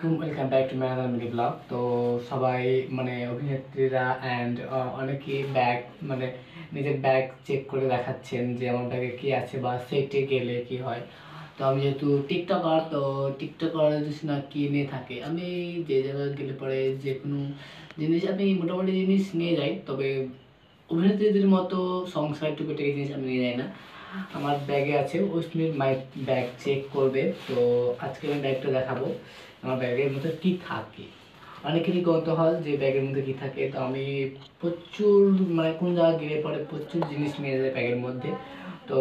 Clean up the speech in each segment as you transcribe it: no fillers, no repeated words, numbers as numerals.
আসসালামাইকুম, welcome back to my another mini blog. তো সবাই মানে অভিনেত্রীরা অ্যান্ড অনেকেই ব্যাগ মানে নিজের ব্যাগ চেক করে দেখাচ্ছেন যে আমার ব্যাগে কী আছে বা সেটে গেলে কি হয়। তো আমি যেহেতু টিকটকার, তো টিকটকার যদি না কিনে থাকে, আমি যে জায়গায় গেলে পরে যে কোনো জিনিস আমি মোটামুটি জিনিস নিয়ে যাই, তবে অভিনেত্রীদের মতো সংসার টুকিটাকি জিনিস আমি নিয়ে যাই না। আমার ব্যাগে আছে, ওয়েস্টমির মাই ব্যাগ চেক করবে। তো আজকে আমি ব্যাগটা দেখাবো আমার ব্যাগের মধ্যে কী থাকে। অনেকেরই কৌতূহল যে ব্যাগের মধ্যে কী থাকে। তো আমি প্রচুর মানে কোন জায়গায় গেলে পরে প্রচুর জিনিস নিয়ে যায় ব্যাগের মধ্যে। তো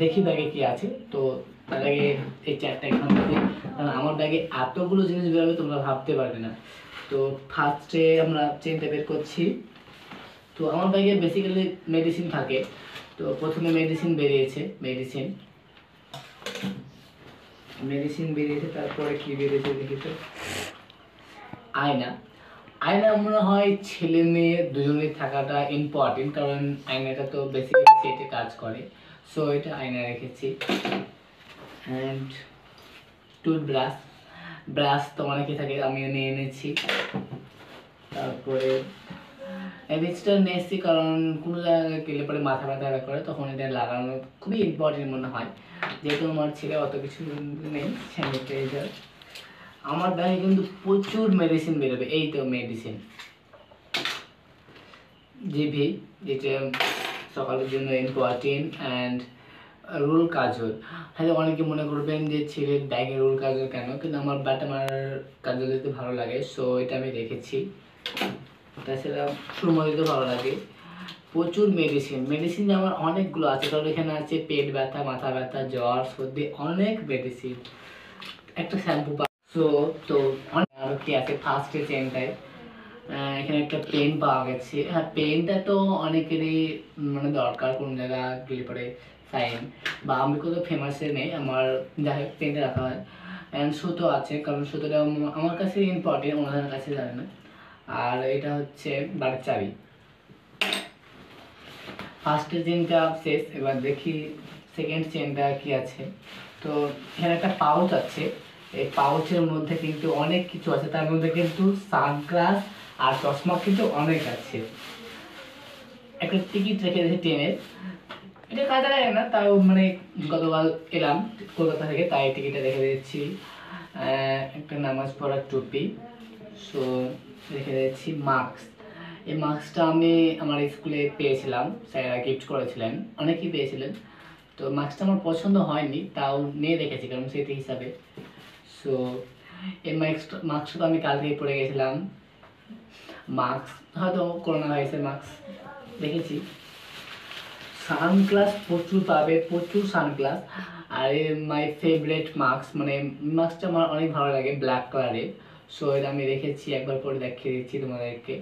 দেখি ব্যাগে কী আছে। তো তার আগে এই চারটা এখান থেকে, কারণ আমার ব্যাগে এতগুলো জিনিস বেরোবে তোমরা ভাবতে পারবে না। তো ফার্স্টে আমরা চেনটা বের করছি। তো আমার ব্যাগে বেসিক্যালি মেডিসিন থাকে। তো প্রথমে মেডিসিন বেরিয়েছে, মেডিসিন বেরিয়েছে। তারপরে কি বেরিয়েছে দেখি তো, আয়না। আয়না মনে হয় ছেলে মেয়ে দুজনেই থাকাটা ইম্পর্টেন্ট, কারণ আয়নাটা তো বেসিক্যালি সেটে কাজ করে। সো এটা আয়না রেখেছি। অ্যান্ড টুথব্রাশ, ব্রাশ তো অনেকে থাকে, আমিও নিয়ে এনেছি। তারপরে এভিক্সটা নিয়েছি, কারণ কোনো জায়গায় গেলে পরে মাথা ব্যথা করে, তখন এটা লাগানো খুবই ইম্পর্টেন্ট মনে হয়। যেহেতু আমার ছেলে অত কিছু নেই। স্যানিটাইজার। আমার ব্যাগে কিন্তু প্রচুর মেডিসিন বেরোবে। এই তো মেডিসিন জিভি, যেটা সকালের জন্য ইম্পর্টেন্ট। অ্যান্ড রোল কাজল। হ্যাঁ, অনেকে মনে করবেন যে ছেলের ব্যাগে রোল কাজল কেন, কিন্তু আমার আমার কাজল দিতে ভালো লাগে, সো এটা আমি রেখেছি। তাছাড়া সুরমা দিতে ভালো লাগে। প্রচুর মেডিসিন আমার অনেকগুলো আছে, কারণ এখানে আছে পেট ব্যথা, মাথা ব্যথা, জ্বর, সর্দি, অনেক মেডিসিন। একটা শ্যাম্পু সো তো অনেক আরও কি আছে ফার্স্টে চেনটায়। এখানে একটা পেন পাওয়া গেছে। হ্যাঁ, পেনটা তো অনেকেরই মানে দরকার কোন জায়গা গেলে পরে সাইন, বা আমি কত ফেমাসে নেই, আমার যাই হোক পেনটা রাখা হয়। অ্যান্ড সুতো আছে, কারণ সুতোটা আমার কাছে ইম্পর্টেন্ট, ওনাদের কাছে জানে না। আর এটা হচ্ছে বাড়ির চাবি। ফার্স্টের চেনটা শেষ, এবার দেখি সেকেন্ড চেনটা কি আছে। তো এখানে একটা পাউচ আছে। এই পাউচের মধ্যে কিন্তু অনেক কিছু আছে, তার মধ্যে কিন্তু সানগ্লাস আর চশমা কিন্তু অনেক আছে। একটা টিকিট রেখে দিয়েছি ট্রেনের, এটা কাজে লাগে না, তাও মানে গতকাল এলাম কলকাতা থেকে, তাই টিকিটটা রেখে দিয়েছি। একটা নামাজ পড়ার টুপি, সো রেখে দিয়েছি। মাস্ক, এই মাস্কটা আমি আমার স্কুলে পেয়েছিলাম, স্যারেরা গিফট করেছিলেন, অনেকেই পেয়েছিলেন। তো মাস্কটা আমার পছন্দ হয়নি, তাও নিয়ে রেখেছি কারণ স্মৃতি হিসাবে। সো এই মাস্কটা তো আমি কালকেই পরে গেছিলাম। মাস্ক হয়তো করোনা ভাইরাসের মাস্ক দেখেছি। সানগ্লাস প্রচুর পাবে, প্রচুর সানগ্লাস। আর মাই ফেভারিট মাস্ক, মানে মাস্কটা আমার অনেক ভালো লাগে, ব্ল্যাক কালারের। সো এটা আমি রেখেছি, একবার পরে দেখিয়ে দিচ্ছি তোমাদেরকে।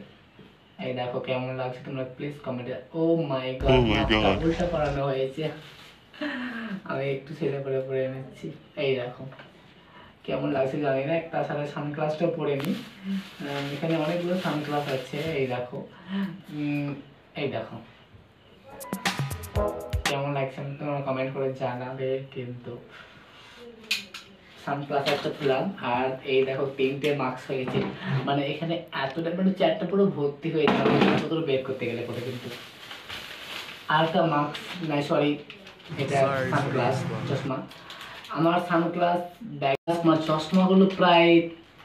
এই দেখো কেমন লাগছে, তোমরা প্লিজ কমেন্টে। ও মাই গড, উল্টা করানো হয়েছে। আমি একটু ছেলে করে পরে এনেছি। এই দেখো কেমন লাগছে জানি না, একটা সাথে সানগ্লাসটা পরে নি। এখানে অনেকগুলো সানগ্লাস আছে, এই দেখো। এই দেখো কেমন লাগছে তোমরা কমেন্ট করে জানাবে কিন্তু। সানগ্লাস একটা পেলাম, আর এই দেখো তিনটে মাস্ক হয়েছে, মানে এখানে এতটা মানে চারটা পুরো ভর্তি হয়েছে, কত বের করতে গেলে কত কিন্তু। আর একটা মাস্ক নাই, সরি, এটা সানগ্লাস চশমা। আমার সানগ্লাস ব্যাগ, আমার চশমাগুলো প্রায়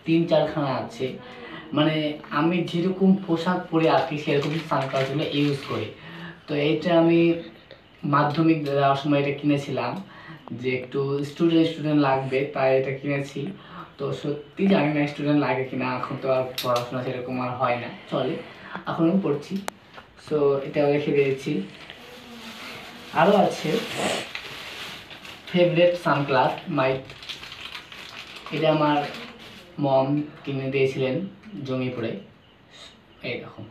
3-4খানা আছে। মানে আমি যেরকম পোশাক পরে আছি সেরকম সানগ্লাসগুলো ইউজ করি। তো এইটা আমি মাধ্যমিক দেওয়ার সময় এটা কিনেছিলাম, যে একটু স্টুডেন্ট লাগবে, তাই এটা কিনেছি। তো সত্যি জানি না স্টুডেন্ট লাগে কিনা, এখন তো আর পড়াশোনা সেরকম আর হয় না, চলে, এখনও পড়ছি। সো এটাও রেখে দিয়েছি। আরও আছে ফেভারিট সানগ্লাস মাই, এটা আমার মম কিনে দিয়েছিলেন জঙ্গিপুরে। এই দেখো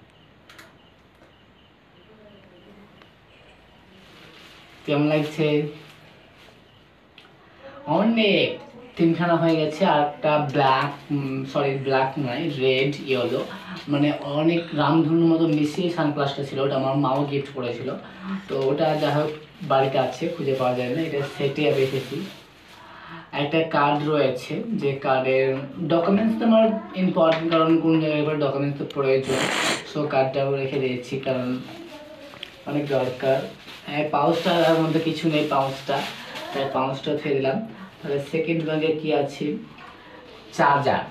কেমন লাগছে, অনেক 3খানা হয়ে গেছে। আর একটা ব্ল্যাক, সরি ব্ল্যাক নয়, রেড ইয়েলো, মানে অনেক রামধনুর মতো মিশিয়ে সানগ্লাসটা ছিল, ওটা আমার মাও গিফট করেছিল। তো ওটা যা হোক বাড়িতে আছে, খুঁজে পাওয়া যায় না, এটা সেটে রেখেছি। একটা কার্ড রয়েছে, যে কার্ডের ডকুমেন্টস তো আমার ইম্পর্টেন্ট, কারণ কোন জায়গায় পর ডকুমেন্টস তো প্রয়োজন। সো কার্ডটাও রেখে দিয়েছি কারণ অনেক দরকার। পাউচটার মধ্যে কিছু নেই, পাউচটা, তাই পাউচটা ফেলে দিলাম। তাহলে সেকেন্ড ব্যাগে কি আছে, চার্জার।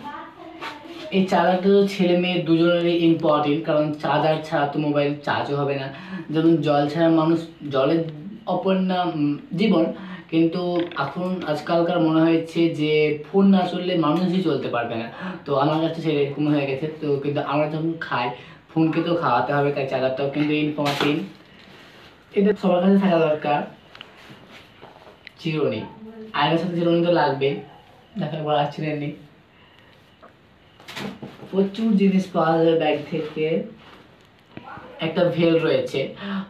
এই চার্জারটা তো ছেলে মেয়ে দুজনেরই ইম্পর্টেন্ট, কারণ চার্জার ছাড়া তো মোবাইল চার্জও হবে না। যেমন জল ছাড়া মানুষ, জলের অপর নাম জীবন, কিন্তু এখন আজকালকার মনে হয়েছে যে ফোন না চললে মানুষই চলতে পারবে না। তো আমার কাছে সেরকম হয়ে গেছে। তো কিন্তু আমরা যখন খাই, ফোনকে তো খাওয়াতে হবে, তাই চার্জারটাও কিন্তু ইম্পর্টেন্ট। এটা সবার কাছে থাকা দরকার। চিরুনি, আয়নার সাথে চিরুনি তো লাগবে, দেখা বলা চিরুনি। প্রচুর জিনিস পাওয়া যায় ব্যাগ থেকে। একটা ভেল রয়েছে,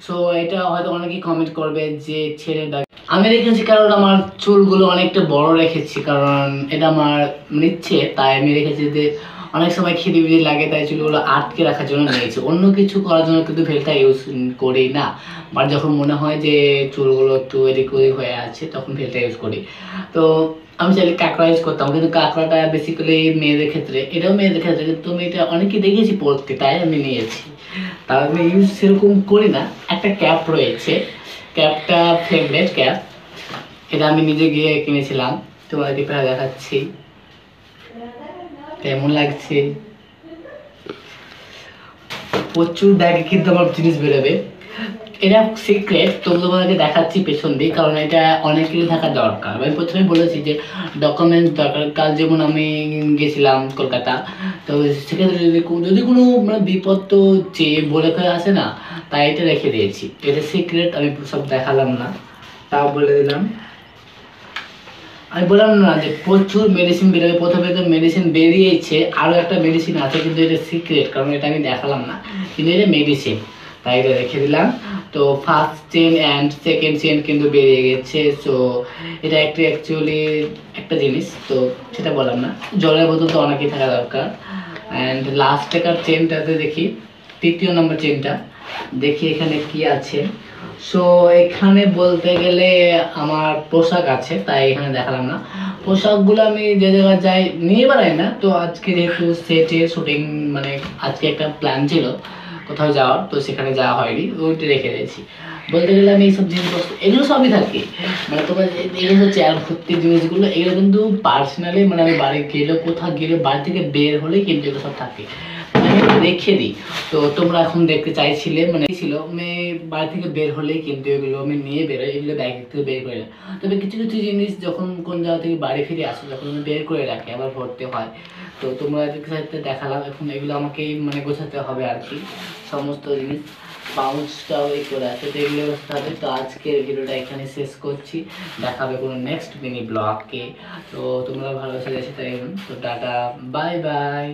সো এটা হয়তো অনেকেই কমেন্ট করবে যে ছেলের ব্যাগ। আমি রেখেছি কারণ আমার চুলগুলো অনেকটা বড় রেখেছি, কারণ এটা আমার নিচ্ছে, তাই আমি রেখেছি। যে অনেক সময় খিদে বিদে লাগে, তাই চুলগুলো আটকে রাখার জন্য নিয়েছি। অন্য কিছু করার জন্য কিন্তু ভেলটা ইউজ করি না, বাট যখন মনে হয় যে চুলগুলো একটু এদিক ওদিক হয়ে আছে, তখন ভেলটা ইউজ করি। তো আমি চাইলে কাঁকড়া ইউজ করতাম, কিন্তু কাঁকড়াটা বেসিক্যালি মেয়েদের ক্ষেত্রে, এটাও মেয়েদের ক্ষেত্রে, কিন্তু আমি এটা অনেকে দেখেছি পড়তে, তাই আমি নিয়েছি। তার আমি ইউজ সেরকম করি না। একটা ক্যাপ রয়েছে, ক্যাপটা ফেভারিট ক্যাপ, এটা আমি নিজে গিয়ে কিনেছিলাম, তোমাদেরকে প্রায় দেখাচ্ছি কেমন লাগছে। প্রচুর ব্যাগে কিন্তু আমার জিনিস বেরোবে, এটা সিক্রেট, তো তোমাদেরকে দেখাচ্ছি পেছন দিয়ে, কারণ এটা অনেক কিছু থাকা দরকার। আমি প্রথমে বলেছি যে ডকুমেন্টস দরকার। কাল যেমন আমি গেছিলাম কলকাতা, তো সেক্ষেত্রে যদি কোনো মানে বিপদ তো চেয়ে বলে করে আসে না, তাই এটা রেখে দিয়েছি। এটা সিক্রেট, আমি সব দেখালাম না, তাও বলে দিলাম। আমি বললাম না যে প্রচুর মেডিসিন বেরোবে, প্রথমে তো মেডিসিন বেরিয়েছে, আরও একটা মেডিসিন আছে, কিন্তু এটা সিক্রেট, কারণ এটা আমি দেখালাম না, কিন্তু এটা মেডিসিন, তাই এটা রেখে দিলাম। তো first chain and second chain কিন্তু বেরিয়ে গেছে। সো এটা একটা অ্যাকচুয়ালি একটা জিনিস, তো সেটা বললাম না। জলের বোতল তো অনেকেই থাকা দরকার। অ্যান্ড লাস্ট টাকার চেনটাতে দেখি, তৃতীয় নম্বর চেনটা দেখি এখানে কি আছে। সো এখানে বলতে গেলে আমার পোশাক আছে, তাই এখানে দেখালাম না। পোশাকগুলো আমি যে জায়গায় যাই নিয়ে বেড়াই না, তো আজকে যেহেতু সেটে শুটিং, মানে আজকে একটা প্ল্যান ছিল কোথাও যাওয়ার, তো সেখানে যাওয়া হয়নি, ওইটা রেখে দিয়েছি। বলতে গেলে আমি এইসব জিনিসপত্র এগুলো সবই থাকি, মানে তোমার এগুলো চেয়ার ভর্তি জিনিসগুলো, এগুলো কিন্তু পার্সোনালি, মানে আমি বাড়ি গেলে, কোথাও গেলে, বাড়ি থেকে বের হলেই কিন্তু এগুলো সব থাকে, আমি রেখে দিই। তো তোমরা এখন দেখতে চাইছিলে, মানে ছিল আমি বাড়ি থেকে বের হলেই কিন্তু এগুলো আমি নিয়ে বেরোই, এগুলো ব্যাগ থেকে বের করে। তবে কিছু কিছু জিনিস যখন কোন জায়গা থেকে বাড়ি ফিরে আসে, যখন আমি বের করে রাখি, আবার ভরতে হয়। তো তোমরা সাথে দেখালাম, এখন এগুলো আমাকেই মানে গোছাতে হবে আর কি, সমস্ত জিনিস। পাউচটাও এই করে আছে, তো এগুলো গোছাতে হবে। তো আজকের ভিডিওটা এখানে শেষ করছি, দেখাবে কোনো নেক্সট মিনি ব্লগকে। তো তোমরা ভালোবাসা যাচ্ছে তাই, তো টাটা, বাই বাই।